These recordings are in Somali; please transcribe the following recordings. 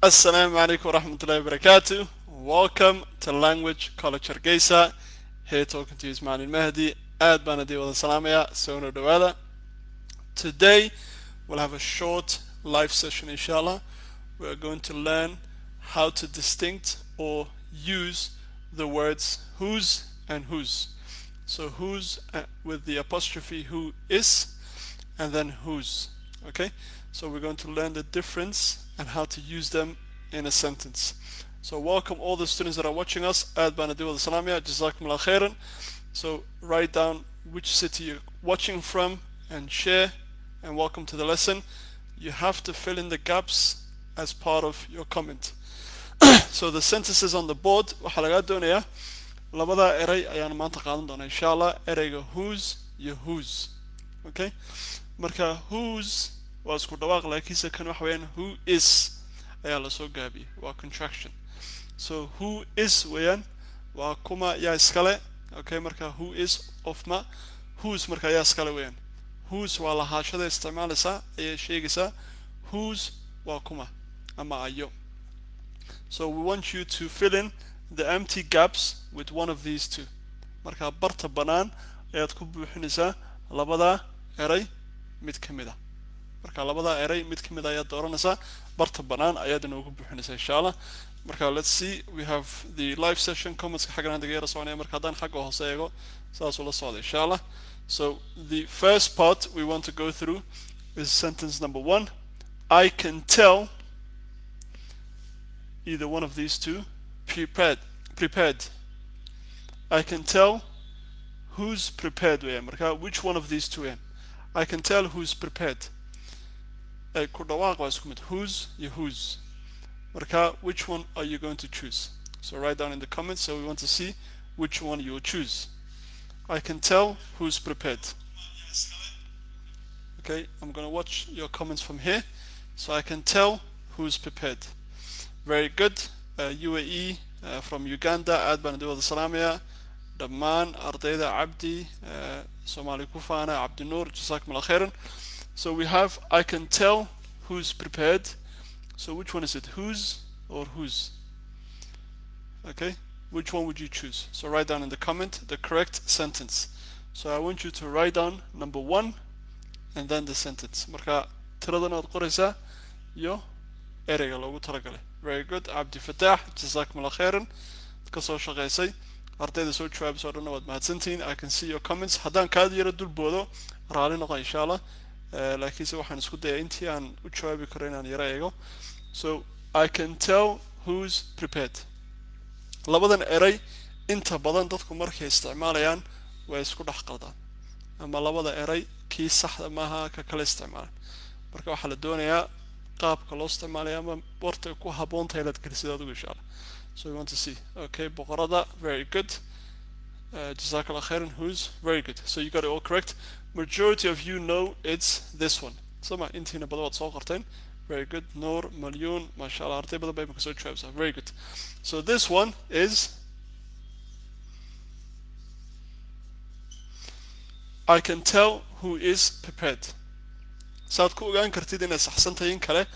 Assalamu alaikum warahmatullahi wabarakatuh. Welcome to Language College Hargeysa. Here talking to you is Macalin Mahdi. Aad baan idin wada salaamaya. Soo dhawaada. Today we'll have a short live session inshallah. We are going to learn how to distinct or use the words whose and whose. So whose with the apostrophe who is and then whose. Okay? So we're going to learn the difference and how to use them in a sentence. So welcome all the students that are watching us. Aad baan idin wada salaamaya. Jazakumullah khairan. So write down which city you're watching from and share, and welcome to the lesson. You have to fill in the gaps as part of your comment. So the sentences on the board, waxaa laga doonayaa labada eray ayaan maanta qaadan doonaa inshallah. Erayga whose iyo whose. Okay? Marka whose waa isku dhawaaq laakiinse kan waxa weeyaan who is ayaa la soo gaabiyay, waa contraction. So who is weeyaan waa kuma yaa iskale. Okay, marka who is of ma, whose marka yaa iskale weeyaan. Whose waa lahaashada isticmaalaysaa ayay sheegaysaa. Whose waa kuma ama ayo. So we want you to fill in the empty gaps with one of these two. Marka barta banaan ayaad ku buuxinaysaa labada eray mid ka mid ah. Marka labada eray mid ka mid ah ayaad dooranaysaa, barta banaan ayaad inoogu buuxinaysaa inshallah. Marka let's see, we have the live session comments xaggan naga yara soconaya marka hadaan xagga hoose eego saas ula socda inshallah. So the first part we want to go through is sentence number 1. I can tell either one of these two prepared. I can tell who's prepared weeyaan. Marka which one of these two I can tell who's prepared. Ku dhawaaq waa isku mid, whose iyo whose. Marka which one are you going to choose? So write down in the comments, so we want to see which one you will choose. I can tell who's prepared. Okay, I'm going to watch your comments from here. So I can tell who's prepared. Very good. UAE from Uganda, aad baan idin wada salaamaya. Dhammaan ardayda Abdi, Somali Kufana, Abdi Noor, Jazakumullah khairan. So we have I can tell who's prepared. So which one is it? Whose or whose? Okay, which one would you choose? So write down in the comment the correct sentence. So I want you to write down number 1 and then the sentence. Marka tiradan aad qoraysaa iyo ereyga loogu talagalay. Very good. Abdi Fatah, Jazakumullah khairan. Kasoo shaqaysay. Ardayda soo jawaabay oo dhan waad mahadsantihiin. I can see your comments. Haddaan kaad yara dul boodo raali noqo inshallah. Laakiinse waxaan isku dayaa intii aan u jawaabi karo inaan yara eego. So I can tell who's prepared. Labadan eray inta badan dadku markay isticmaalayaan way isku dhex qaldaan, ama labada eray kii saxda maaha ka kale isticmaalaan. Marka waxaa la doonayaa qaabka loo isticmaalayo ama warta ku habboon tahay inaad gelisid adigu inshallah. So we want to see. Okay, boqorada, very good. Jazakallah khairan, who's, very good. So you got it all correct. Majority of you know it's this one. Sama intiina badan waad soo qorteen. Very good. Noor, Malyun, mashallah, arday badan bay kasoo jawaabsaa. Very good. So this one is I can tell who is prepared. Saad ku ogaan kartid inay saxsan tahay in kale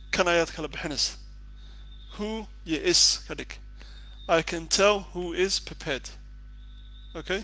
kan ayaad kala bixinaysaa. Who iyo is ka dhig. I can tell who is prepared. Okay?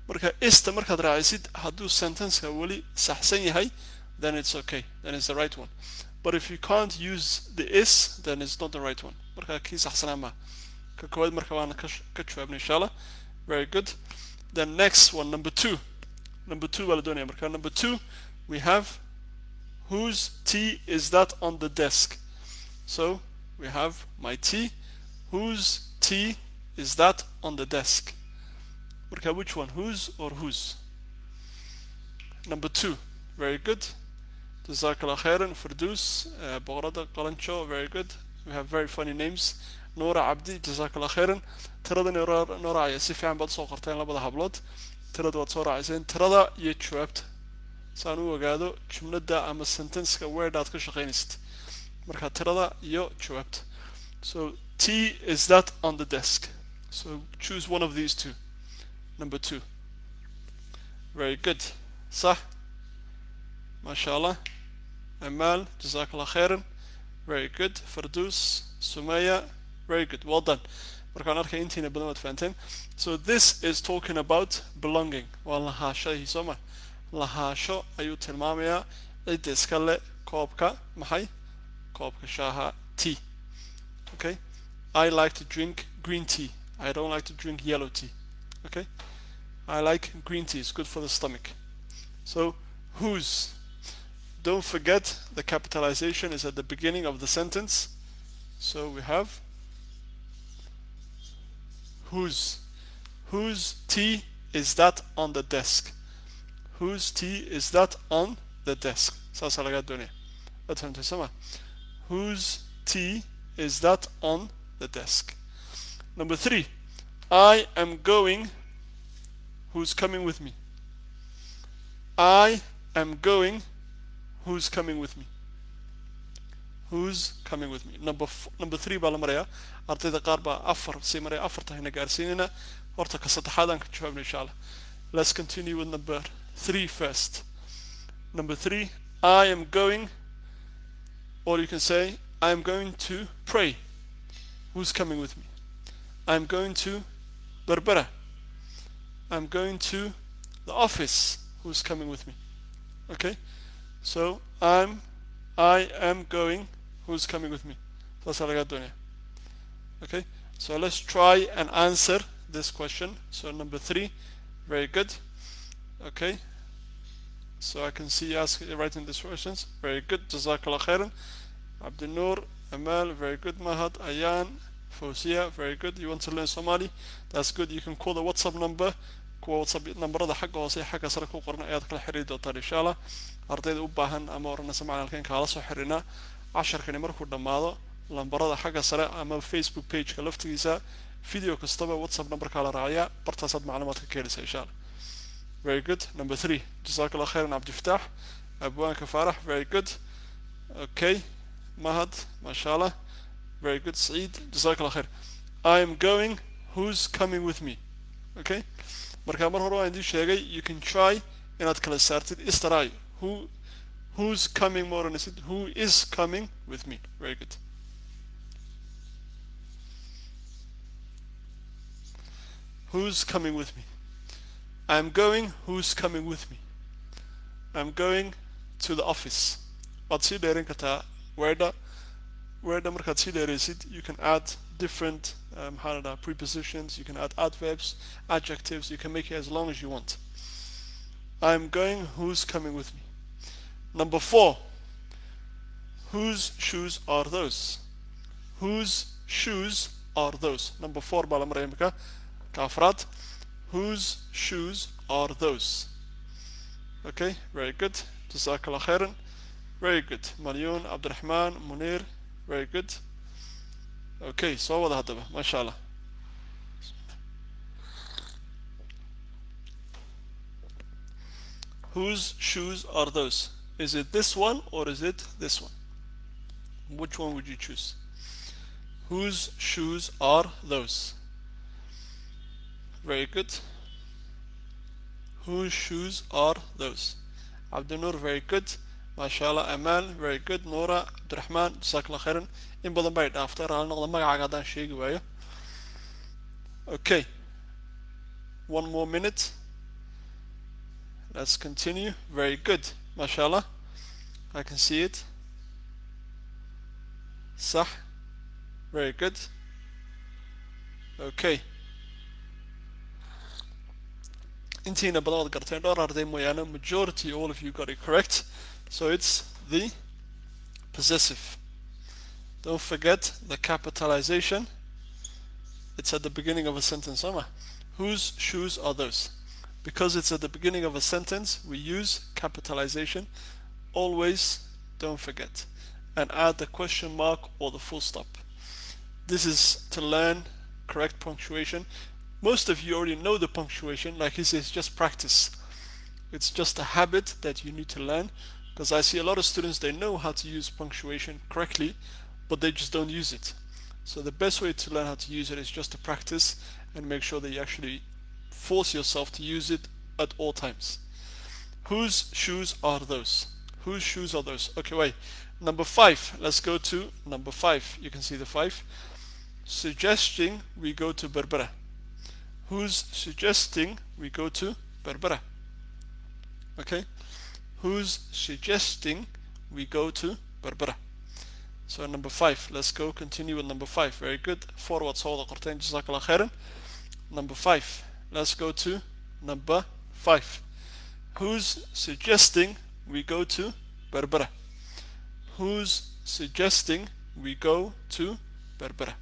Marka ista markaad raacisid hadduu sentence-ka weli saxsan yahay, then it's okay, then it's the right one. But if you can't use the is, then it's not the right one. Marka kii saxsanaa ma ka koowaad marka waan ka jawaabnay inshallah. Very good. Then next one, number 2 waa la doonaya. Marka number 2 we have whose tea is that on the desk. So we have my tea. Whose tea is that on the desk? Marka which one, whose or whose? Number 2. Very good. Jazakallah khairan. Furdus, boqorada qalancho, very good. We have very funny names. Noora Abdi, Jazakallah khairan. Tirada Noora ayaa si fiican baad soo qorteen labada hablood. Tirada waad soo raaciseen. Tirada iyo jawaabta saan u ogaado jumlada ama sentence-ka word aad ka shaqaynaysid. Marka tirada iyo jawaabta. So tea is that on the desk. So choose one of these two. Number 2. Very good. Sah. MashaAllah. Amal, Jazakallah khairan. very good. Fardus, Sumaya, very good. Well done. Markaan arkay intiina badan waad fahanteen. So this is talking about belonging. Waa lahaashadii soo ma lahaasho ayuu tilmaamayaa cidda iska le koobka maxay koobka shaaha tea. Okay, I like to drink green tea. I don't like to drink yellow tea. Okay, I like green tea. It's good for the stomach. So whose, don't forget the capitalization is at the beginning of the sentence. So we have whose tea is that on the desk? Whose tea is that on the desk? Saasa laga doonaya. Waad fahamtay soma? Whose tea is that on the desk? Number 3, I am going. Who's coming with me? I am going. Who's coming with me? Who's coming with me? Number 3 baa la marayaa. Ardayda qaar baa 4 sii maraya 4 tahayna gaarsiinayna. Horta ka saddexaad aan ka jawaabno insha Allah. Let's continue with number 3 first. Number 3, I am going, or you can say I am going to pray. Who's coming with me? I'm going to Berbera. I'm going to the office. Who's coming with me? Okay, so I am going. Who's coming with me? Okay, so let's try and answer this question. So number 3, very good. Okay, so I can see you writing these questions. Very good. Jazakallah khairan. Abdul Noor, Amal, very good. Mahad, Ayan, Fawzia, very good. You want to learn Somali? That's good. You can call the WhatsApp number. kuwa WhatsApp numberada xagga hoose xagga sare ku qoran ayaad kala xiriiri doontaan insha Allah. Ardayda u baahan ama oranaysa macalin kala soo xiriirna casharkani markuu dhamaado lambarada xagga sare ama Facebook page ka laftigiisa video kastaba WhatsApp number kala raacaya bartaasaad macluumaadka ka helaysaa insha Allah. Very good. Number 3, jazakallah khairan Abdi Fattah, Abwanka Farah, very good. Okay, Mahad, mashallah, very good. Saeed, jazakallah khair. I am going. Who's coming with me? Okay, marka mar hore waan idin sheegay you can try inaad kala saartid istaraay who's coming more than it who is coming with me. Very good. Who's coming with me? I'm going. Who's coming with me? I'm going to the office. waad sii dheerin kartaa weerda markaad sii dheeraysid you can add different prepositions, you can add adverbs, adjectives, you can make it as long as you want. I'm going. Who's coming with me? Number 4, whose shoes are those? Whose shoes are those? Number 4 baa la maraya imika ka afraad. Whose shoes are those? Okay, very good. Jazakallah khairan. Very good. Maryoon, Abdurrahman, Munir, very good. Okay, so wada hadaba, mashallah. Whose shoes are those? Is it this one or is it this one? Which one would you choose? Whose shoes are those? Very good. Whose shoes are those? Abdul Noor, very good. Mashallah. Amal, very good. Nora, Abdurrahman, jazakallah khairan. In badan bay dhaafta raali noqda magacaaga haddaan sheegi waayo. Okay, 1 more minute. Let's continue. Very good. Mashallah, I can see it. Sah, very good. Okay, intiina badan waad garteen dhowr arday mooyaane majority all of you got it correct. So it's the possessive. Don't forget the capitalization. It's at the beginning of a sentence. Whose shoes are those? Because it's at the beginning of a sentence, we use capitalization. Always don't forget. And add the question mark or the full stop. This is to learn correct punctuation. Most of you already know the punctuation. Like he says, just practice. It's just a habit that you need to learn. Because I see a lot of students, they know how to use punctuation correctly, but they just don't use it. So the best way to learn how to use it is just to practice and make sure that you actually force yourself to use it at all times. Whose shoes are those? Whose shoes are those? Okay, wait. Number 5. Let's go to number 5. You can see the 5. Suggesting we go to Berbera. Who's suggesting we go to Berbera? Okay. Who's suggesting we go to Berbera? So number 5. Let's go continue with number 5. Very good. Forward صوت قرتين جزاك الله خيرا. Number 5. Let's go to number 5. Who's suggesting we go to Berbera? Who's suggesting we go to Berbera?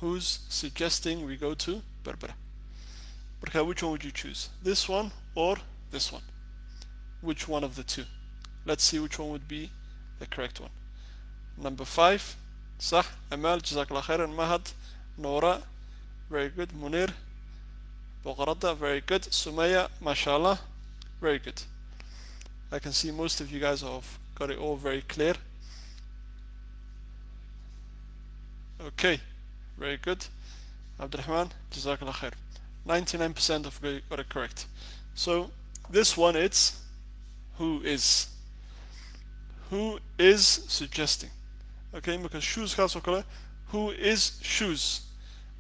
Who's suggesting we go to Berbera? Okay, which one would you choose? This one or this one? Which one of the two? Let's see which one would be the correct one. Number 5. صح. Amal, جزاك الله خيرا. Mahad, Nora, very good. Munir, Bogarada, very good. Sumaya, mashallah, very good. I can see most of you guys have got it all very clear. Okay, very good. Abdurrahman, Jazakallah khair. 99% of you got it correct. So this one it's who is. Who is suggesting? Okay, because shoes who is shoes.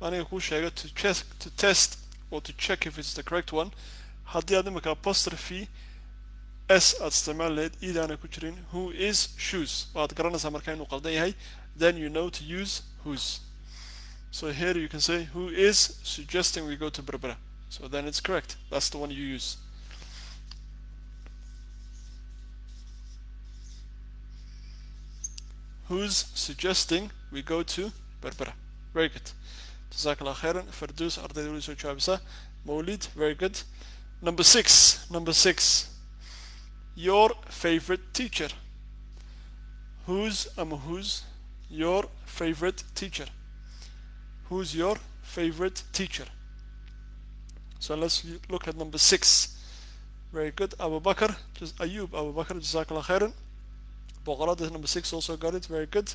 To test or to check if it's the correct one. Haddii aad imika apostrophe S aad isticmaal lahayd ida aanay ku jirin who is shoes waad garanaysaa markaa inuu qaldan yahay, then you know to use whose. So here you can say who is suggesting we go to Berbera. So then it's correct. That's the one you use. Who's suggesting we go to Berbera? Very good. Jazakallah khairan. Fardus ardayda wali soo jawaabisa. Mawlid, very good. Number 6. Number 6. Your favorite teacher. Who's your favorite teacher? Who's your favorite teacher? So let's look at number 6. Very good. Abu Bakr, just Ayub Abu Bakr, Jazakallah khairan. Boqorada number 6 also got it. Very good.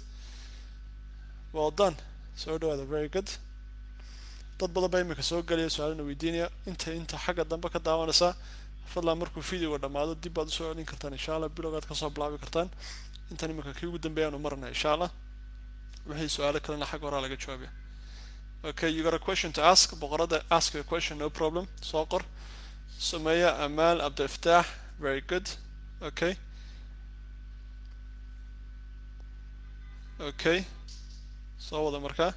Well done. So do I. Very good. dad badan baa imika soo galaya su'aalana weydiinaya inta xagga dambe ka daawanaysa fadlan markuu video dhamaado dib baad soo celin kartaan insha Allah bilowgaad ka soo bilaabi kartaan intan imika kii ugu dambeeyay marna insha Allah wixii su'aalo kalena xagga hore laga jawaabiyo. Okay, you got a question to ask. Boqorada, ask your question, no problem. Soo qor. Sumaya, Amal, Abdul Iftah, very good. Okay. Okay. So wada marka.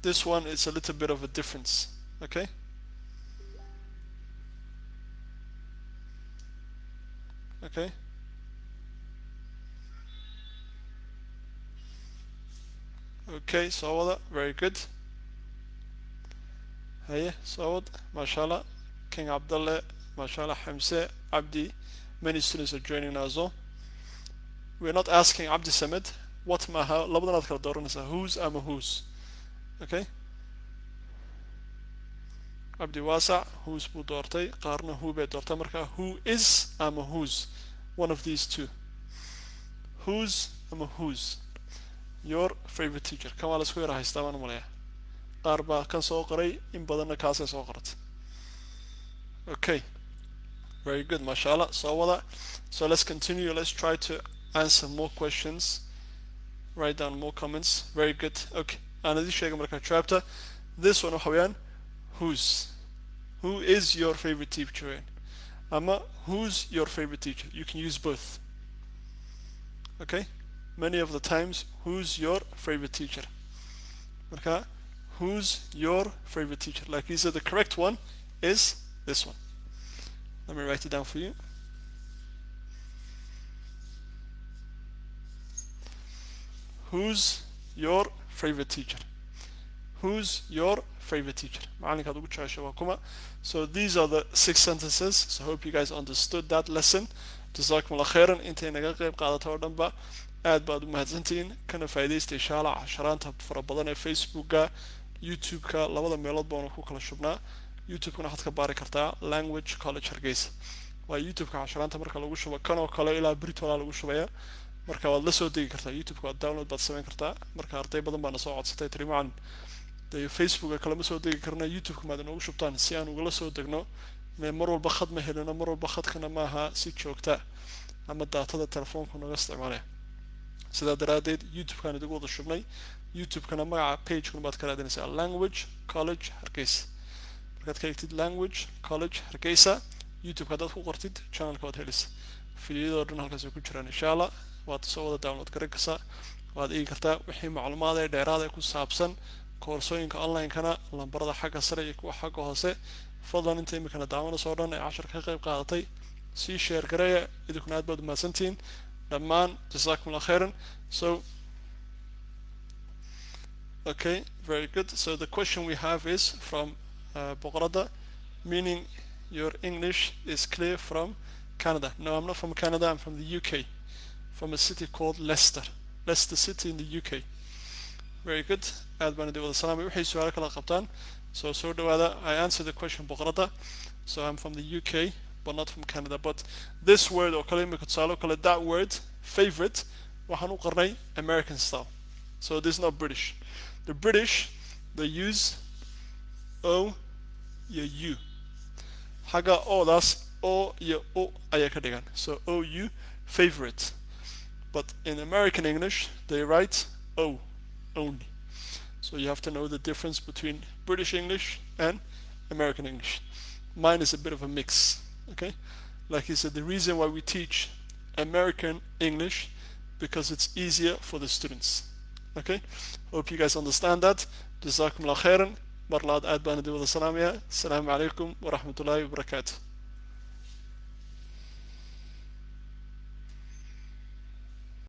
This one is a little bit of a difference. Okay. Okay. Okay, so very good. Hey, so mashallah, King Abdullah, mashallah, Hamza, Abdi, many students are joining us all. We're not asking Abdi Samad, what maha, labadana kala dooranaysa, who's ama who's. Okay. Abdi Wasa, who's buu doortay, qaarna who bay doortay marka who is ama who's, one of these two. Who's ama who's. Your favorite teacher. Kan waa la isku yara haystaa baan u maleeyaa. Qaar baa kan soo qoray in badanna kaasay soo qoratay. Okay. Very good, mashallah. So let's continue. Let's try to answer more questions. Write down more comments. Very good. Okay. Aan idin sheegay marka chapter. This one waxa weeyaan who's. Who is your favorite teacher? Ama who's your favorite teacher? You can use both. Okay? Many of the times, who's your favorite teacher? Okay? Who's your favorite teacher? Like he said, the correct one is this one. Let me write it down for you. Who's your favorite teacher? Who's your favorite teacher? So these are the 6 sentences. So I hope you guys understood that lesson. Jazakumullah khairan. Intay naga qayb qaadato oo dhanba aad baad u mahadsantihiin kana faa'iideysta insha Allah casharaanta fara badan ee Facebook-ga, YouTube-ka, labada meelood baan ku kala shubnaa. YouTube-kana waxaad ka baari kartaa Language College Hargeysa. Waa YouTube-ka casharaanta marka lagu shubo kan oo kale ilaa Britola lagu shubaya. Marka waad la soo degi kartaa YouTube-ka, waad download baad samayn kartaa. Marka arday badan baan soo codsatay tiri macaan Facebook-ga kala ma soo degi karna YouTube-ka maad inoogu shubtaan si aan uga la soo degno. Mar walba khad ma helino, mar walba khadkana maaha si joogta. ama daatada telefoonku naga isticmaalaya. sidaa daraadeed youtube-kaan idigu wada shubnay. youtube-kana magaca page-kun baad ka raadinaysaa language college hargeysa. markaad ka egtid language college hargeysa youtube-ka haddaad ku qortid channelka waad helaysa. fiidiyadoo dhan halkaas ay ku jiraan insha allah. waad soo wada download garan kartaa, waad eegi kartaa wixii macluumaad ee dheeraad ee ku saabsan koorsooyinka online-kana lambarada xagga sare iyo kuwa xagga hoose. fadlan inta imikana daawanayso oo dhan ee casharka ka qayb qaadatay sii share gareeya. idinkuna aad baad umahadsantihiin dhammaan. jazakum allah khairan. So okay, very good. So the question we have is from Boqorada, meaning your English is clear from Canada. No, I'm not from Canada, I'm from the UK, from a city called Leicester City in the UK. Very good. aad baan idin wada salaamay. waxay su'aalo kala qabtaan soo dhawaada. I answer the question Boqorada. So I'm from the UK but not from Canada. But this word oo kale imika tusaale oo kale, that word favorite waxaan u qornay American style. So this is not British. The British, they use O iyo U. xagga oodaas O iyo O ayaa ka dhigan. So OU favorite. But in American English they write O only. So you have to know the difference between British English and American English. Mine is a bit of a mix. Okay, like he said, the reason why we teach American English because it's easier for the students. Okay, hope you guys understand that. Jazakum Allah khairan. mar labaad aad baan idin wada salaamayaa. Asalaamu calaykum waraxmatullaahi wabarakaatu.